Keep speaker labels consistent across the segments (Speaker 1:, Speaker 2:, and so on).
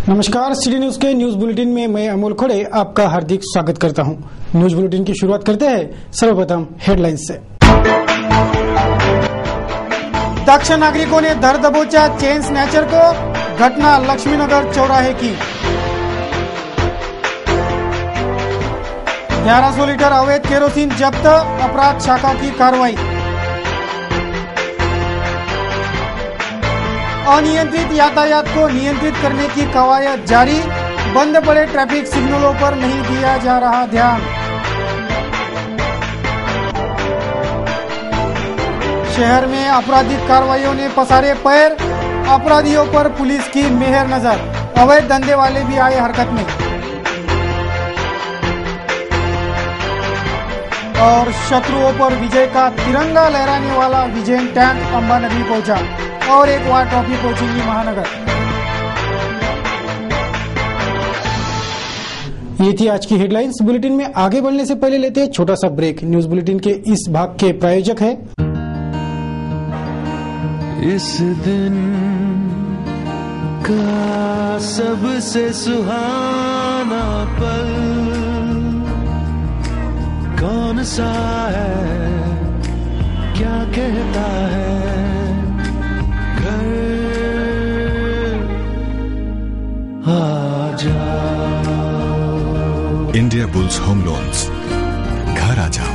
Speaker 1: नमस्कार, city news के news bulletin में मैं अमोल खोड़े आपका हार्दिक स्वागत करता हूं। न्यूज बुलेटिन की शुरुआत करते हैं सर्वप्रथम हेडलाइंस से। दक्ष नागरिकों ने धर दबोचा चेन स्नैचर को, घटना लक्ष्मीनगर चौराहे की। 1100 लीटर अवैध केरोसिन जब्त, अपराध शाखा की कार्रवाई। अनियंत्रित यातायात को नियंत्रित करने की कवायद जारी, बंद पड़े ट्रैफिक सिग्नलों पर नहीं दिया जा रहा ध्यान। शहर में आपराधिक कार्रवाइयों ने पसारे पैर, अपराधियों पर पुलिस की मेहर नजर, अवैध धंधे वाले भी आए हरकत में। और शत्रुओं पर विजय का तिरंगा लहराने वाला विजयन टैंक अंबा नदी पहुंचा और एक वार ट्रॉफी पहुंचेगी महानगर। ये थी आज की हेडलाइंस। बुलेटिन में आगे बढ़ने से पहले लेते हैं छोटा सा ब्रेक। न्यूज बुलेटिन के इस भाग के प्रायोजक है
Speaker 2: इस दिन का सबसे सुहाना पल कौन सा है, क्या कहता है घर आ जाओ।
Speaker 3: इंडिया बुल्स होम लोन्स, घर आ जाओ।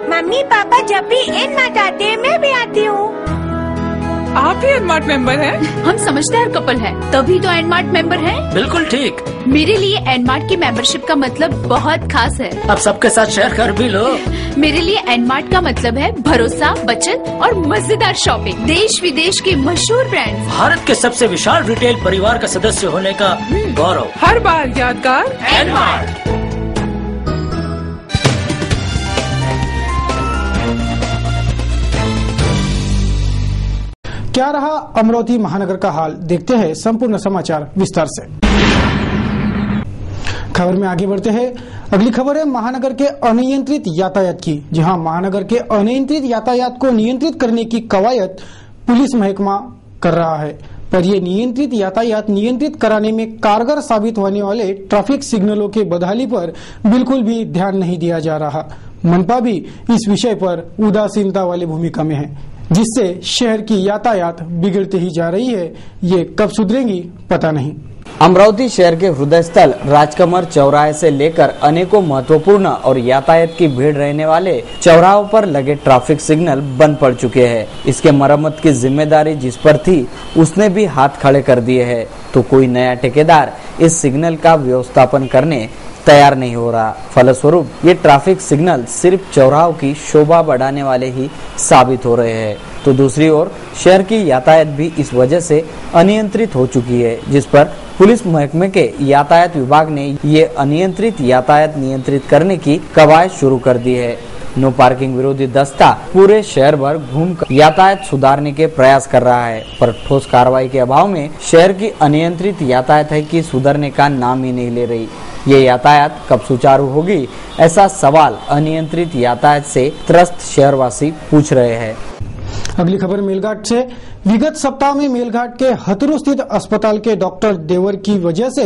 Speaker 4: मम्मी पापा जब भी एनमार्ट आते हैं मैं भी आती हूँ।
Speaker 5: आप भी एनमार्ट मेंबर हैं?
Speaker 6: हम समझदार कपल हैं, तभी तो एनमार्ट मेंबर हैं।
Speaker 7: बिल्कुल ठीक।
Speaker 6: मेरे लिए एनमार्ट की मेंबरशिप का मतलब बहुत खास है।
Speaker 7: अब सबके साथ शेयर कर भी लो।
Speaker 6: मेरे लिए एनमार्ट का मतलब है भरोसा, बचत और मजेदार शॉपिंग। देश विदेश के मशहूर ब्रांड्स,
Speaker 7: भारत के सबसे विशाल रिटेल परिवार का सदस्य होने का गौरव,
Speaker 5: हर बार यादगार
Speaker 7: एनमार्ट।
Speaker 1: क्या रहा अमरावती महानगर का हाल, देखते हैं संपूर्ण समाचार विस्तार से। खबर में आगे बढ़ते हैं। अगली खबर है महानगर के अनियंत्रित यातायात की। जी हां, महानगर के अनियंत्रित यातायात को नियंत्रित करने की कवायद पुलिस महकमा कर रहा है, पर ये नियंत्रित यातायात नियंत्रित कराने में कारगर साबित होने वाले ट्रैफिक सिग्नलों के बदहाली पर बिल्कुल भी ध्यान नहीं दिया जा रहा। मनपा भी इस विषय पर उदासीनता वाली भूमिका में है, जिससे शहर की यातायात बिगड़ती ही जा रही है। ये कब सुधरेगी पता नहीं।
Speaker 8: अमरावती शहर के हृदय स्थल राजकमल चौराहे से लेकर अनेकों महत्वपूर्ण और यातायात की भीड़ रहने वाले चौराहों पर लगे ट्रैफिक सिग्नल बंद पड़ चुके हैं। इसके मरम्मत की जिम्मेदारी जिस पर थी उसने भी हाथ खड़े कर दिए हैं, तो कोई नया ठेकेदार इस सिग्नल का व्यवस्थापन करने तैयार नहीं हो रहा। फलस्वरूप ये ट्रैफिक सिग्नल सिर्फ चौराहों की शोभा बढ़ाने वाले ही साबित हो रहे हैं, तो दूसरी ओर शहर की यातायात भी इस वजह से अनियंत्रित हो चुकी है, जिस पर पुलिस महकमे के यातायात विभाग ने ये अनियंत्रित यातायात नियंत्रित करने की कवायद शुरू कर दी है। नो पार्किंग विरोधी दस्ता पूरे शहर भर घूमकर यातायात सुधारने के प्रयास कर रहा है, पर ठोस कार्रवाई के अभाव में शहर की अनियंत्रित यातायात है कि सुधरने का नाम ही नहीं ले रही। ये यातायात कब सुचारू होगी, ऐसा सवाल अनियंत्रित यातायात से त्रस्त शहरवासी पूछ रहे हैं।
Speaker 1: अगली खबर मेलघाट से। विगत सप्ताह में मेलघाट के हथुरु स्थित अस्पताल के डॉक्टर देवर की वजह से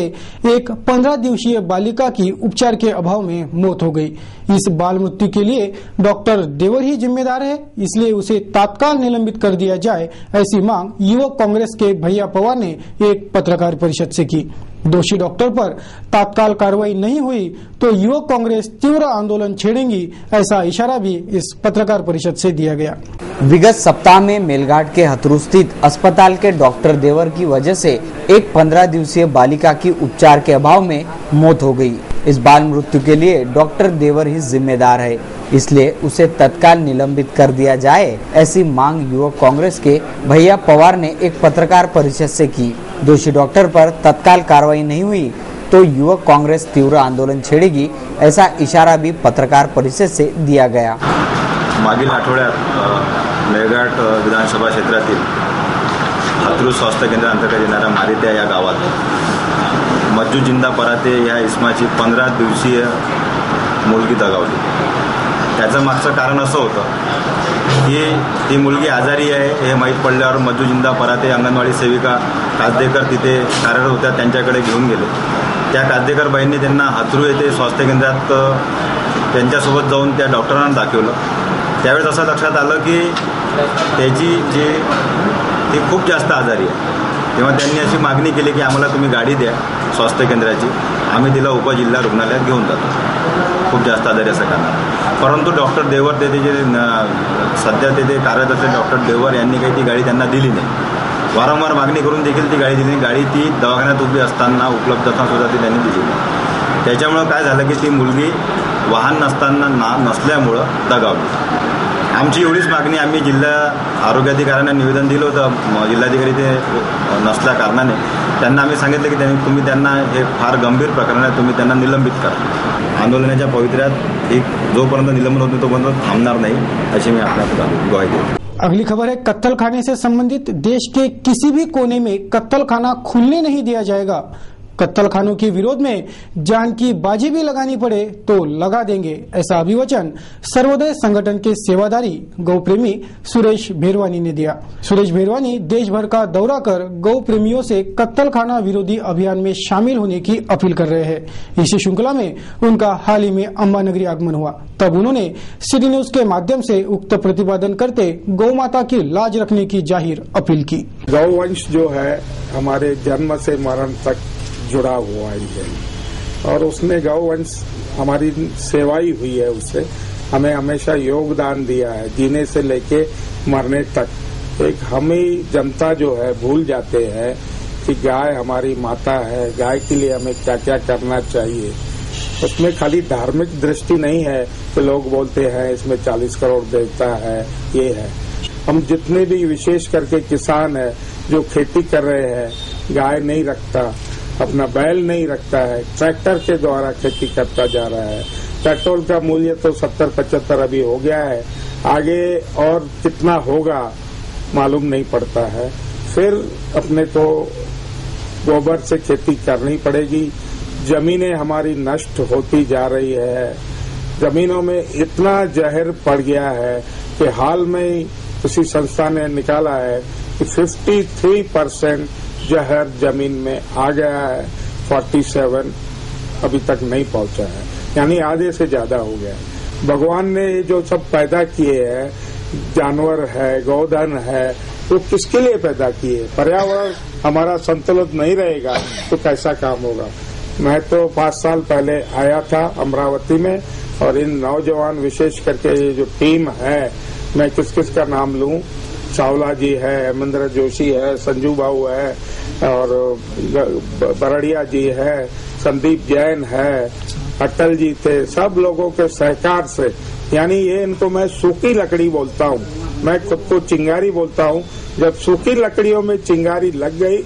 Speaker 1: एक 15 दिवसीय बालिका की उपचार के अभाव में मौत हो गई। इस बाल मृत्यु के लिए डॉक्टर देवर ही जिम्मेदार है, इसलिए उसे तत्काल निलंबित कर दिया जाए, ऐसी मांग युवक कांग्रेस के भैया पवार ने एक पत्रकार परिषद से की। दोषी डॉक्टर पर तत्काल कार्रवाई नहीं हुई तो युवक कांग्रेस तीव्र आंदोलन छेड़ेंगी, ऐसा इशारा भी इस पत्रकार परिषद से दिया गया।
Speaker 8: विगत सप्ताह में मेलघाट के हथुरु स्थित अस्पताल के डॉक्टर देवर की वजह से एक 15 दिवसीय बालिका की उपचार के अभाव में मौत हो गई। इस बाल मृत्यु के लिए डॉक्टर देवर ही जिम्मेदार है, इसलिए उसे तत्काल निलंबित कर दिया जाए, ऐसी मांग युवक कांग्रेस के भैया पवार ने एक पत्रकार परिषद से की। दोषी डॉक्टर पर तत्काल कार्रवाई नहीं हुई तो युवक कांग्रेस तीव्र आंदोलन छेड़ेगी, ऐसा इशारा भी पत्रकार परिषद से दिया गया।
Speaker 9: मागील आठवड्यात मेळघाट विधानसभा क्षेत्रातील हथुरु स्वास्थ्य केंद्र अंतर्गत येणाऱ्या मारित्या या गावात मज्जू जिंदा पराते या इसमाची 15 दिवसीय मुलगी दगावली। त्याचं मागचं कारण असं होतं की ती मुलगी आजारी आहे हे माहीत पडल्यावर मज्जू जिंदा पराते अंगणवाडी सेविका काजदेकर तिथे कार्यरत होत्या, त्यांच्याकडे घेऊन गेले. त्या काजदेकर बाईंनी त्यांना हातरू येथे स्वास्थ्य केंद्रात त्यांच्यासोबत जाऊन त्या डॉक्टरांना दाखवलं. त्यावेळेस असं लक्षात आलं की त्याची ती खूप जास्त आजारी आहे. तेव्हा त्यांनी अशी मागणी केली की आम्हाला तुम्ही गाडी द्या स्वास्थ्य केंद्राची, आम्ही तिला उपजिल्हा रुग्णालयात घेऊन जातो, खूप जास्त आजारी असं करणार. परंतु डॉक्टर देवर तेथे जे सध्या तेथे कार्यरत असलेले डॉक्टर देवर यांनी काही ती गाडी त्यांना दिली नाही. वारंवार मागणी करून देखील ती गाडी दिली नाही. गाडी ती दवाखान्यात उभी असताना उपलब्ध असताना सुद्धा ती त्यांनी दिली नाही. त्याच्यामुळं काय झालं की ती मुलगी वाहन नसल्यामुळं दगावली. आमची एवढीच मागणी आम्ही जिल्हा आरोग्याधिकाऱ्यांना निवेदन दिलं होतं. जिल्हाधिकारी ते नसल्या कारणाने त्यांना आम्ही सांगितलं की तुम्ही त्यांना हे फार गंभीर प्रकरण आहे, तुम्ही त्यांना निलंबित करा. आंदोलनाच्या पवित्र्यात जोपर्यंत निलंबन होत नाही तोपर्यंत थांबणार नाही अशी मी आपल्याला ग्वाही देतो.
Speaker 1: अगली खबर है कत्ल खाने से संबंधित। देश के किसी भी कोने में कत्ल खाना खुलने नहीं दिया जाएगा। कत्ल खानों के विरोध में जान की बाजी भी लगानी पड़े तो लगा देंगे, ऐसा अभिवचन सर्वोदय संगठन के सेवादारी गौ प्रेमी सुरेश भेरवानी ने दिया। सुरेश भेरवानी देश भर का दौरा कर गौ प्रेमियों से कत्ल खाना विरोधी अभियान में शामिल होने की अपील कर रहे हैं। इसी श्रृंखला में उनका हाल ही में अंबानगरी आगमन हुआ, तब उन्होंने सिटी न्यूज के माध्यम से उक्त प्रतिपादन करते गौ माता की लाज रखने की जाहिर अपील की।
Speaker 10: गौवंश जो है हमारे जन्म से मरण तक जुड़ा हुआ ही है और उसने गौवंश हमारी सेवा ही हुई है, उससे हमें हमेशा योगदान दिया है जीने से लेके मरने तक। एक हम ही जनता जो है भूल जाते हैं कि गाय हमारी माता है, गाय के लिए हमें क्या क्या करना चाहिए। उसमें खाली धार्मिक दृष्टि नहीं है कि लोग बोलते हैं इसमें 40 करोड़ देवता है, ये है। हम जितने भी विशेष करके किसान है जो खेती कर रहे हैं, गाय नहीं रखता, अपना बैल नहीं रखता है, ट्रैक्टर के द्वारा खेती करता जा रहा है। पेट्रोल का मूल्य तो 70-75 अभी हो गया है, आगे और कितना होगा मालूम नहीं पड़ता है। फिर अपने को गोबर से खेती करनी पड़ेगी। जमीनें हमारी नष्ट होती जा रही है, जमीनों में इतना जहर पड़ गया है कि हाल में किसी संस्था ने निकाला है कि 53% जहर जमीन में आ गया है, 47 अभी तक नहीं पहुंचा है, यानी आधे से ज्यादा हो गया है। भगवान ने जो सब पैदा किए हैं, जानवर है, गौधन है, तो किसके लिए पैदा किए? पर्यावरण हमारा संतुलित नहीं रहेगा तो कैसा काम होगा। मैं तो 5 साल पहले आया था अमरावती में और इन नौजवान विशेष करके ये जो टीम है, मैं किस किस का नाम लूं, चावला जी है, हेमेंद्र जोशी है, संजू बाबू है और बरड़िया जी है, संदीप जैन है, अटल जी थे, सब लोगों के सहकार से, यानी ये इनको मैं सूखी लकड़ी बोलता हूँ, मैं खुद को चिंगारी बोलता हूँ। जब सूखी लकड़ियों में चिंगारी लग गई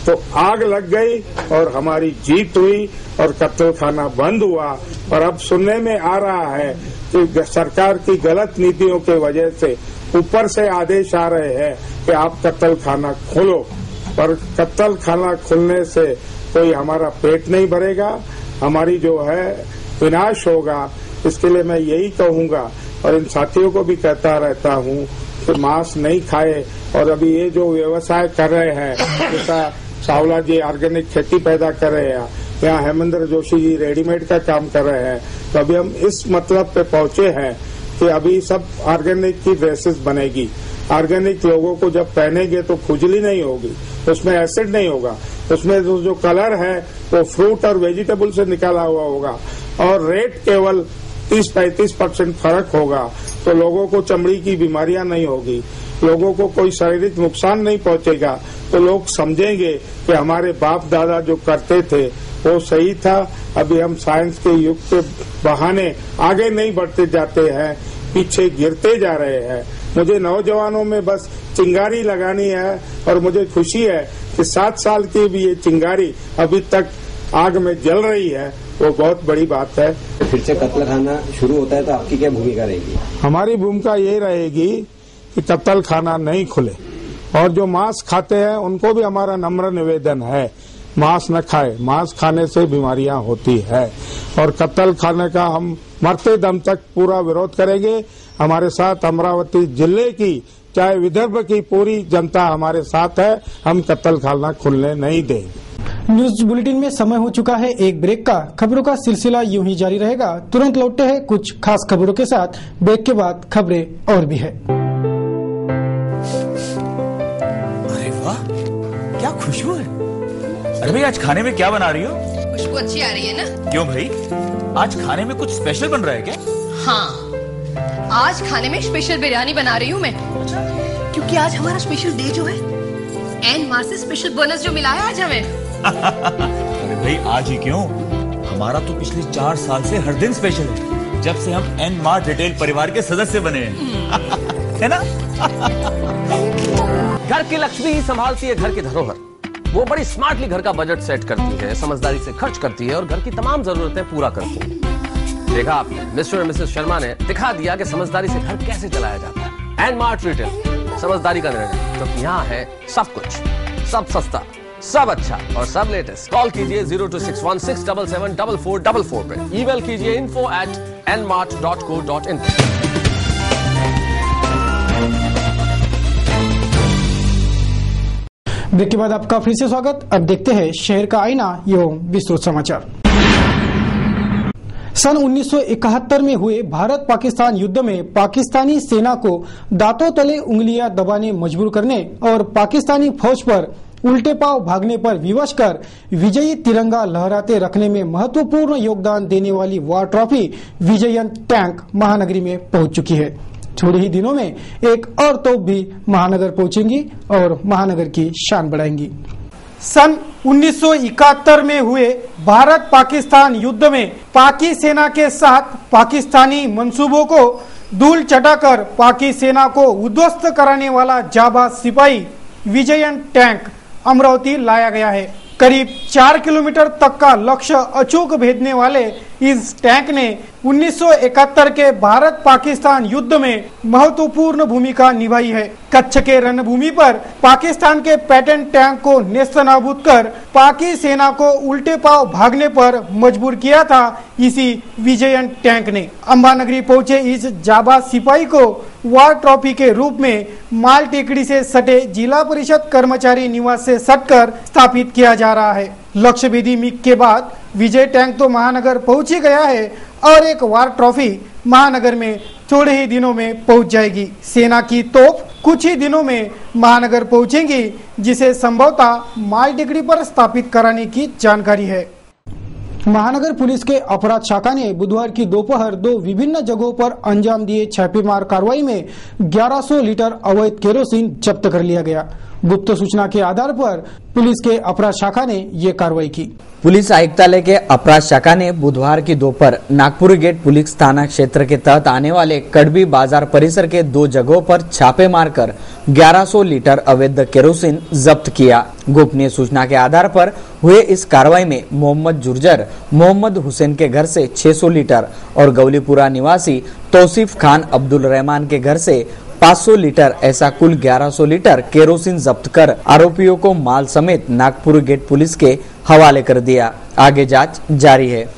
Speaker 10: तो आग लग गई और हमारी जीत हुई और कत्ल खाना बंद हुआ। और अब सुनने में आ रहा है कि सरकार की गलत नीतियों के वजह से ऊपर से आदेश आ रहे हैं कि आप कत्ल खाना खोलो, पर कत्ल खाना खोलने से कोई हमारा पेट नहीं भरेगा, हमारी जो है विनाश होगा। इसके लिए मैं यही कहूंगा और इन साथियों को भी कहता रहता हूँ कि मांस नहीं खाए। और अभी ये जो व्यवसाय कर रहे हैं, जैसा चावला जी ऑर्गेनिक खेती पैदा कर रहे हैं या हेमेंद्र जोशी जी रेडीमेड का काम कर रहे हैं, तो अभी हम इस मतलब पे पहुंचे हैं कि अभी सब ऑर्गेनिक की ड्रेसेस बनेगी। ऑर्गेनिक लोगों को जब पहनेंगे तो खुजली नहीं होगी, उसमें एसिड नहीं होगा, उसमें जो कलर है वो फ्रूट और वेजिटेबल से निकाला हुआ होगा और रेट केवल 30-35% फर्क होगा। तो लोगों को चमड़ी की बीमारियां नहीं होगी, लोगों को कोई शारीरिक नुकसान नहीं पहुंचेगा। तो लोग समझेंगे कि हमारे बाप दादा जो करते थे वो सही था। अभी हम साइंस के युग के बहाने आगे नहीं बढ़ते जाते हैं, पीछे गिरते जा रहे हैं। मुझे नौजवानों में बस चिंगारी लगानी है और मुझे खुशी है कि 7 साल की भी ये चिंगारी अभी तक आग में जल रही है, वो बहुत बड़ी बात है।
Speaker 11: फिर से कत्ल खाना शुरू होता है तो आपकी क्या भूमिका रहेगी?
Speaker 10: हमारी भूमिका ये रहेगी कि कत्ल खाना नहीं खुले और जो मांस खाते हैं उनको भी हमारा नम्र निवेदन है, मांस न खाए। मांस खाने से बीमारियां होती है और कत्ल खाने का हम मरते दम तक पूरा विरोध करेंगे। हमारे साथ अमरावती जिले की चाहे विदर्भ की पूरी जनता हमारे साथ है। हम कत्ल खाना खुलने नहीं देंगे।
Speaker 1: न्यूज बुलेटिन में समय हो चुका है एक ब्रेक का। खबरों का सिलसिला यूं ही जारी रहेगा। तुरंत लौटते हैं कुछ खास खबरों के साथ। ब्रेक के बाद खबरें और भी है।
Speaker 12: अरे वाह, क्या खुशबू है। अरे भाई, आज खाने में क्या बना रही हो?
Speaker 13: खुशबू अच्छी आ रही है ना?
Speaker 12: क्यों भाई, आज खाने में कुछ स्पेशल बन रहा है क्या?
Speaker 13: हाँ, आज खाने में स्पेशल बिरयानी बना रही हूँ मैं। क्योंकि आज हमारा स्पेशल डे जो है, एन मार्ट से स्पेशल बोनस जो मिला है आज हमें।
Speaker 12: अरे भाई, आज ही क्यों, हमारा तो पिछले 4 साल से हर दिन स्पेशल है, जब से हम एन मार्ट रिटेल परिवार के सदस्य बने हैं। है ना?
Speaker 14: घर की लक्ष्मी ही संभालती है घर की धरोहर। वो बड़ी स्मार्टली घर का बजट सेट करती है, समझदारी से खर्च करती है और घर की तमाम जरूरतें पूरा करती है। देखा आपने, मिस्टर और मिसेस शर्मा ने दिखा दिया कि समझदारी से घर कैसे चलाया जाता है। एन मार्ट रिटेल, समझदारी का निर्णय। तो यहाँ है सब कुछ, सब सस्ता, सब अच्छा और सब लेटेस्ट। कॉल कीजिए 0261677444 पे। ईमेल कीजिए info@nmart.co.in।
Speaker 1: ब्रेक के बाद आपका फिर से स्वागत। अब देखते हैं शहर का आईना एवं विस्तृत समाचार। सन 1971 में हुए भारत पाकिस्तान युद्ध में पाकिस्तानी सेना को दांतों तले उंगलियां दबाने मजबूर करने और पाकिस्तानी फौज पर उल्टे पांव भागने पर विवश कर विजयी तिरंगा लहराते रखने में महत्वपूर्ण योगदान देने वाली वार ट्रॉफी विजयन टैंक महानगरी में पहुंच चुकी है। थोड़े ही दिनों में एक और तोप भी महानगर पहुंचेंगी और महानगर की शान बढ़ाएंगी। सन 1971 में हुए भारत पाकिस्तान युद्ध में पाकी सेना के साथ पाकिस्तानी मंसूबों को धूल चटाकर पाकी सेना को उद्ध्वस्त कराने वाला जाबाज सिपाही विजयन टैंक अमरावती लाया गया है। करीब 4 किलोमीटर तक का लक्ष्य अचूक भेदने वाले इस टैंक ने 1971 के भारत पाकिस्तान युद्ध में महत्वपूर्ण भूमिका निभाई है। कच्छ के रणभूमि पर पाकिस्तान के पैटर्न टैंक को नेस्तनाबूद कर पाकी सेना को उल्टे पांव भागने पर मजबूर किया था इसी विजयन टैंक ने। अंबानगरी पहुंचे इस जाबाज सिपाही को वार ट्रॉफी के रूप में माल टेकड़ी से सटे जिला परिषद कर्मचारी निवास से सटकर स्थापित किया जा रहा है। लक्ष्य भेदी मिग के बाद विजय टैंक तो महानगर पहुंच ही गया है और एक वार ट्रॉफी महानगर में थोड़े ही दिनों में पहुंच जाएगी। सेना की तोप कुछ ही दिनों में महानगर पहुंचेंगी, जिसे संभवतः माल टेकड़ी पर स्थापित कराने की जानकारी है। महानगर पुलिस के अपराध शाखा ने बुधवार की दोपहर 2 विभिन्न जगहों पर अंजाम दिए छापेमार कार्रवाई में 1100 लीटर अवैध केरोसिन जब्त कर लिया गया। गुप्त सूचना के आधार पर पुलिस के अपराध शाखा ने ये कार्रवाई की।
Speaker 8: पुलिस आयुक्तालय के अपराध शाखा ने बुधवार की दोपहर नागपुर गेट पुलिस थाना क्षेत्र के तहत आने वाले कड़बी बाजार परिसर के 2 जगहों पर छापे मारकर 1100 लीटर अवैध केरोसिन जब्त किया। गोपनीय सूचना के आधार पर हुए इस कार्रवाई में मोहम्मद जुर्जर मोहम्मद हुसैन के घर से 600 लीटर और गौलीपुरा निवासी तौसीफ खान अब्दुल रहमान के घर से 500 लीटर ऐसा कुल 1100 लीटर केरोसिन जब्त कर आरोपियों को माल समेत नागपुर गेट पुलिस के हवाले कर दिया। आगे जांच जारी है।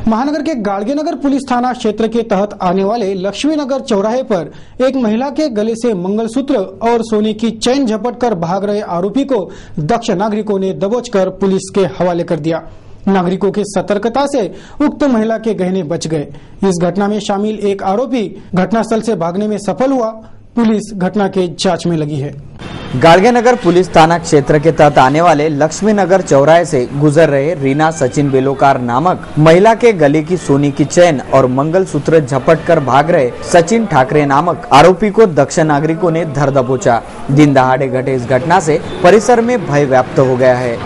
Speaker 1: महानगर के गाड़गेनगर पुलिस थाना क्षेत्र के तहत आने वाले लक्ष्मी नगर चौराहे पर एक महिला के गले से मंगलसूत्र और सोने की चेन झपट कर भाग रहे आरोपी को दक्ष नागरिकों ने दबोचकर पुलिस के हवाले कर दिया। नागरिकों की सतर्कता से उक्त महिला के गहने बच गए। इस घटना में शामिल एक आरोपी घटनास्थल से भागने में सफल हुआ। पुलिस घटना के जांच में लगी है।
Speaker 8: गाड़गेनगर पुलिस थाना क्षेत्र के तहत आने वाले लक्ष्मी नगर चौराहे से गुजर रहे रीना सचिन बेलोकार नामक महिला के गले की सोने की चेन और मंगलसूत्र झपट कर भाग रहे सचिन ठाकरे नामक आरोपी को दक्ष नागरिकों ने धर दबोचा। दिन दहाड़े घटे इस घटना से परिसर में भय व्याप्त हो गया है।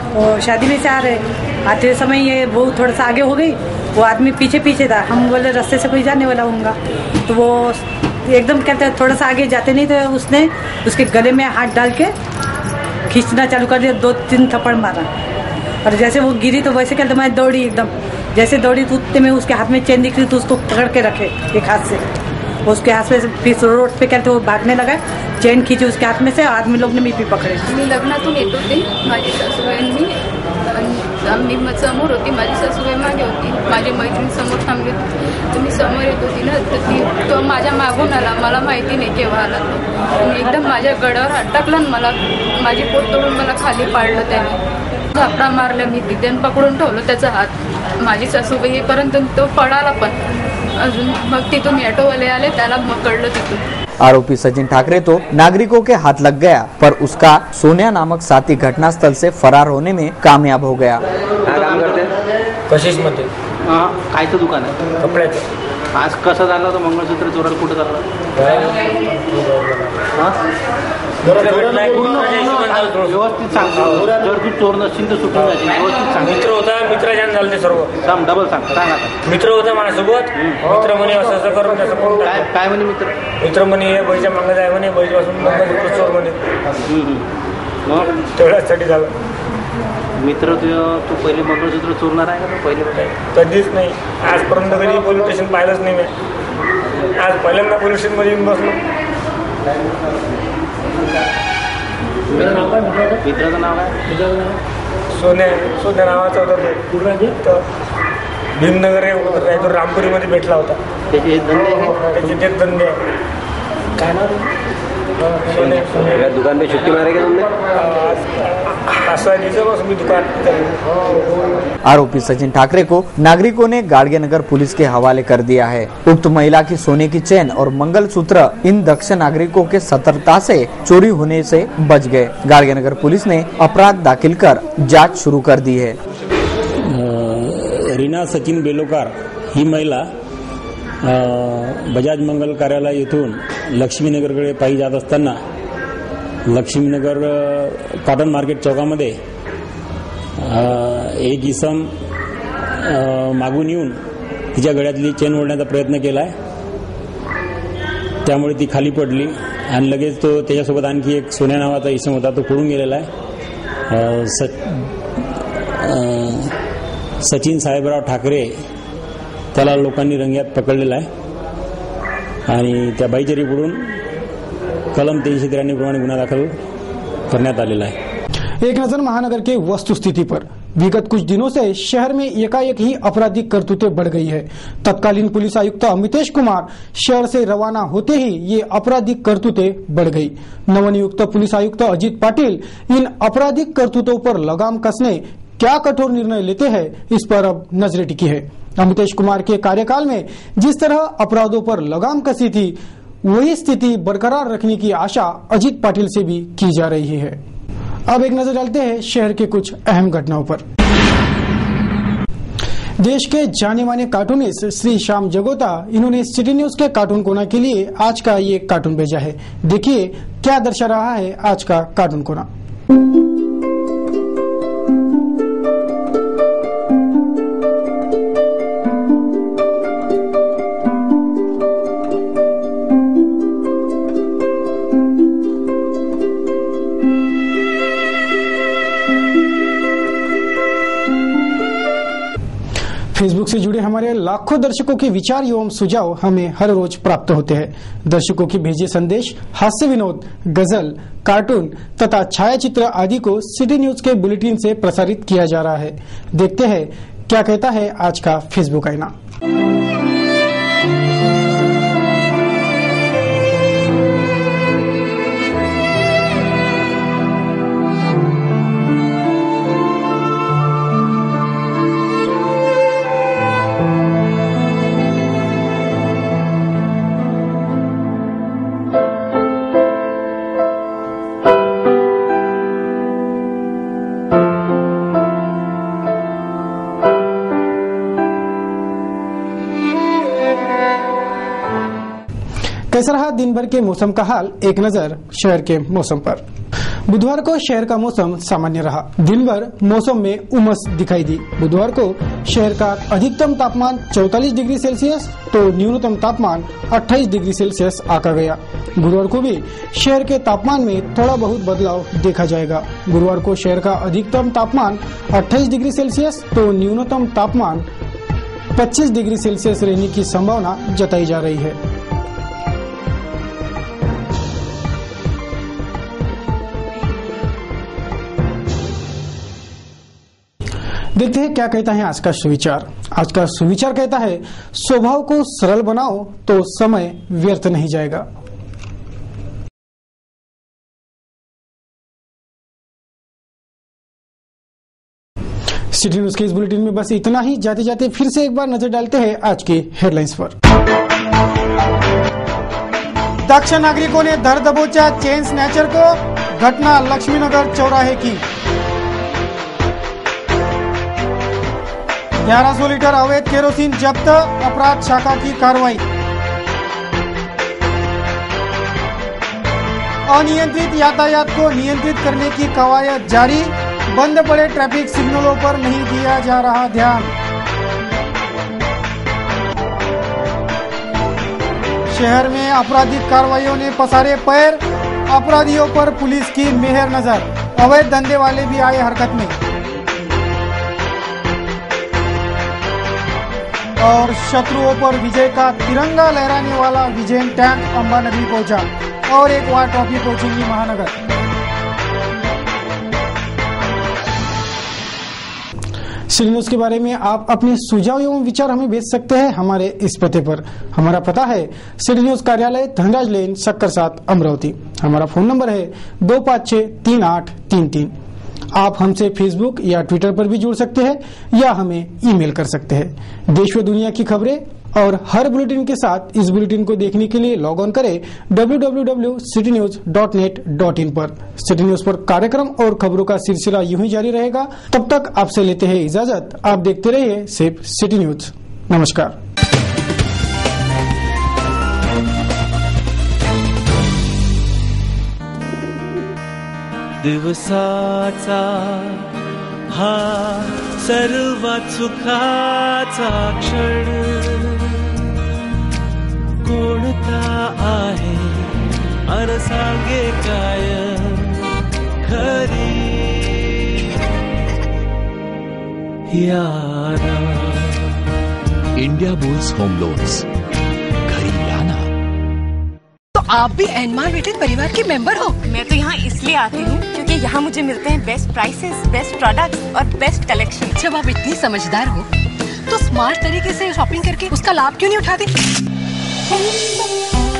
Speaker 15: शादी में से आ रहे आते समय ये वो थोड़ा सा आगे हो गई, वो आदमी पीछे पीछे था। हम बोले रास्ते से कोई जाने वाला होगा, तो वो एकदम कहते हैं थोड़ा सा आगे जाते नहीं तो उसने उसके गले में हाथ डाल के खींचना चालू कर दिया। 2-3 थप्पड़ मारा और जैसे वो गिरी तो वैसे कहते मैं दौड़ी, एकदम जैसे दौड़ी तो उतने में उसके हाथ में चेन दिख रही तो उसको पकड़ के रखे एक हाथ से। उसके हाथ में फिर रोड पे कहते वो भागने लगा, चेन खींची उसके हाथ में से, आदमी लोग ने भी पकड़े।
Speaker 6: लग्नातून येत होते माझ्या सासूबाईंनी
Speaker 16: मी समोर होती, माझी सासूबाई मागे होती, माझी मैत्रीण समोर थांबली होती. मी समोर येत होती ना, तर तो माझ्या मागून आला. मला माहिती नाही केव्हा आला तो. मी एकदम माझ्या गळ्यावर हात टाकला आणि मला माझी पोट तोडून मला खाली पाडलं त्याने. झापडा मारला मी तिथे आणि पकडून ठेवलं त्याचा हात. माझी सासूबाई येईपर्यंत तो पळाला पण. अजून मग तिथून ऑटोवाले आले, त्याला मग कळलं तिथून.
Speaker 8: आरोपी सचिन ठाकरे तो नागरिकों के हाथ लग गया, पर उसका सोनिया नामक साथी घटनास्थल से फरार होने में कामयाब हो गया.
Speaker 17: काय काम करते?
Speaker 18: कशिश मध्ये.
Speaker 17: कायचं दुकान आहे?
Speaker 18: कपड्याचं.
Speaker 17: आज कसं झालं होतं मंगळसूत्र चोराला? कुठं झालं? व्यवस्थित सांग. जर तू चोर नसशील तर सुटून जाशील. व्यवस्थित सांग.
Speaker 18: मित्र होता, मित्राच्या झालं ते सर्व.
Speaker 17: सांग, डबल सांग. सांग आता.
Speaker 18: मित्र होता माझ्यासोबत. मित्र म्हणे असं असं करून त्याचं कोण
Speaker 17: काय म्हणे मित्र?
Speaker 18: मित्र म्हणे बैच्या मागं जाय म्हणे, बैपासून मंगळसूत्र चोर म्हणे.
Speaker 17: मग
Speaker 18: तेवढ्यासाठी झालं.
Speaker 17: मित्र तू पहिले मंगळसूत्र चोरणार आहे का? पहिले
Speaker 18: कधीच नाही. आजपर्यंत कधी पोलीस स्टेशन पाहिलंच नाही मी. आज पहिल्यांदा पोलीस स्टेशन मध्ये येऊन बसलो.
Speaker 17: मित्राचं नाव काय?
Speaker 18: सोन्या नावाचा होता तो. भीमनगर रायपूर रामपुरीमध्ये भेटला होता.
Speaker 17: त्याचे धंदे?
Speaker 18: त्याचे धंदे काय नाव?
Speaker 17: दुकान पे छुट्टी मारेगा तुमने?
Speaker 8: आरोपी सचिन ठाकरे को नागरिकों ने गाड़गेनगर पुलिस के हवाले कर दिया है. उक्त महिला की सोने की चेन और मंगलसूत्र इन दक्ष नागरिकों के सतर्कता से चोरी होने से बच गए. गाड़गेनगर पुलिस ने अपराध दाखिल कर जांच शुरू कर दी है.
Speaker 19: रीना सचिन बेलोकार ही महिला बजाज मंगल कार्यालय येथून लक्ष्मीनगरकडे पायी जात असताना लक्ष्मीनगर कॉटन मार्केट चौकामध्ये एक इसम मागून येऊन तिच्या गळ्यातली चेन ओढण्याचा प्रयत्न केला आहे. त्यामुळे ती खाली पडली आणि लगेच तो त्याच्यासोबत आणखी एक सोन्या नावाचा इसम होता, तो पळून गेलेला आहे. सचिन साहेबराव ठाकरे त्याला लोकांनी रंग्यात पकडलेला आहे आणि त्या बाईच्या रिपोर्टून कलम 393 प्रमाणे गुन्हा दाखल करण्यात आलेला है.
Speaker 1: एक नजर महानगर के वस्तुस्थिति पर. विगत कुछ दिनों से शहर में एकाएक ही आपराधिक करतूतें बढ़ गई है. तत्कालीन पुलिस आयुक्त अमितेश कुमार शहर से रवाना होते ही ये आपराधिक करतूतें बढ़ गई. नवनियुक्त पुलिस आयुक्त अजीत पाटिल इन आपराधिक करतूतों पर लगाम कसने क्या कठोर निर्णय लेते हैं, इस पर अब नजरें टिकी है. अमितेश कुमार के कार्यकाल में जिस तरह अपराधों पर लगाम कसी थी, वही स्थिति बरकरार रखने की आशा अजीत पाटिल से भी की जा रही है. अब एक नजर डालते हैं शहर के कुछ अहम घटनाओं पर. देश के जाने माने कार्टूनिस्ट श्री श्याम जगोता, इन्होंने सिटी न्यूज के कार्टून कोना के लिए आज का ये कार्टून भेजा है. देखिए क्या दर्शा रहा है आज का कार्टून कोना. फेसबुक से जुड़े हमारे लाखों दर्शकों के विचार एवं सुझाव हमें हर रोज प्राप्त होते हैं. दर्शकों के भेजे संदेश, हास्य विनोद, गजल, कार्टून तथा छायाचित्र आदि को सिटी न्यूज के बुलेटिन से प्रसारित किया जा रहा है. देखते हैं क्या कहता है आज का फेसबुक आईना. कैसा रहा दिन भर के मौसम का हाल, एक नजर शहर के मौसम पर. बुधवार को शहर का मौसम सामान्य रहा. दिन भर मौसम में उमस दिखाई दी. बुधवार को शहर का अधिकतम तापमान 44 डिग्री सेल्सियस तो न्यूनतम तापमान 28 डिग्री सेल्सियस आंका गया. गुरुवार को भी शहर के तापमान में थोड़ा बहुत बदलाव देखा जाएगा. गुरुवार को शहर का अधिकतम तापमान 28 डिग्री सेल्सियस तो न्यूनतम तापमान 25 डिग्री सेल्सियस रहने की संभावना जताई जा रही है. देखते हैं क्या कहता है आज का सुविचार। आज का सुविचार कहता है, स्वभाव को सरल बनाओ तो समय व्यर्थ नहीं जाएगा। सिटी न्यूज के इस बुलेटिन में बस इतना ही। जाते जाते फिर से एक बार नजर डालते हैं आज के हेडलाइंस पर। दक्ष नागरिकों ने धर दबोचा चेन स्नैचर को, घटना लक्ष्मीनगर चौराहे की। 1100 लीटर अवैध केरोसिन जब्त, अपराध शाखा की कार्रवाई। अनियंत्रित यातायात को नियंत्रित करने की कवायद जारी, बंद पड़े ट्रैफिक सिग्नलों पर नहीं दिया जा रहा ध्यान। शहर में आपराधिक कार्रवाइयों ने पसारे पैर, अपराधियों पर पुलिस की मेहर नजर, अवैध धंधे वाले भी आए हरकत में। और शत्रुओं पर विजय का तिरंगा लहराने वाला विजयन टैंक अंबानगरी पहुंचा और एक वार ट्रॉफी पहुंचेंगी महानगर। सिटी न्यूज के बारे में आप अपने सुझाव एवं विचार हमें भेज सकते हैं हमारे इस पते पर। हमारा पता है सिटी न्यूज कार्यालय धनराज लेन सक्कर 7 अमरावती। हमारा फोन नंबर है 25638333। आप हमसे फेसबुक या ट्विटर पर भी जुड़ सकते हैं या हमें ईमेल कर सकते हैं। देश व दुनिया की खबरें और हर बुलेटिन के साथ इस बुलेटिन को देखने के लिए लॉग ऑन करें www.citynews.net.in पर। सिटी न्यूज पर कार्यक्रम और खबरों का सिलसिला यूं ही जारी रहेगा। तब तक आपसे लेते हैं इजाजत। आप देखते रहिए सिर्फ सिटी न्यूज। नमस्कार।
Speaker 2: दिवसाचा हा सर्वात सुखाचा क्षण कोणता आहे अन सांगे काय खरी यारा।
Speaker 3: इंडिया बुल्स होम लोन्स, घरी लाना।
Speaker 13: तो आप भी एनमार रिटेल परिवार के मेंबर हो?
Speaker 4: मैं तो यहाँ इसलिए आती हूँ क्योंकि यहाँ मुझे मिलते हैं बेस्ट प्राइसेस, बेस्ट प्रोडक्ट्स और बेस्ट कलेक्शन।
Speaker 13: जब आप इतनी समझदार हो तो स्मार्ट तरीके से शॉपिंग करके उसका लाभ क्यों नहीं उठाते?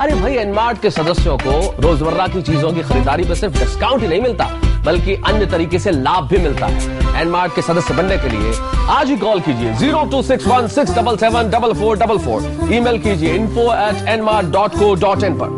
Speaker 14: अरे भाई, एनमार्ट के सदस्यों को रोजमर्रा की चीजों की खरीदारी पर सिर्फ डिस्काउंट ही नहीं मिलता बल्कि अन्य तरीके से लाभ भी मिलता है। एनमार्ट के सदस्य बनने के लिए आज ही कॉल कीजिए 0261677444, ईमेल कीजिए info@nmart.co.in पर।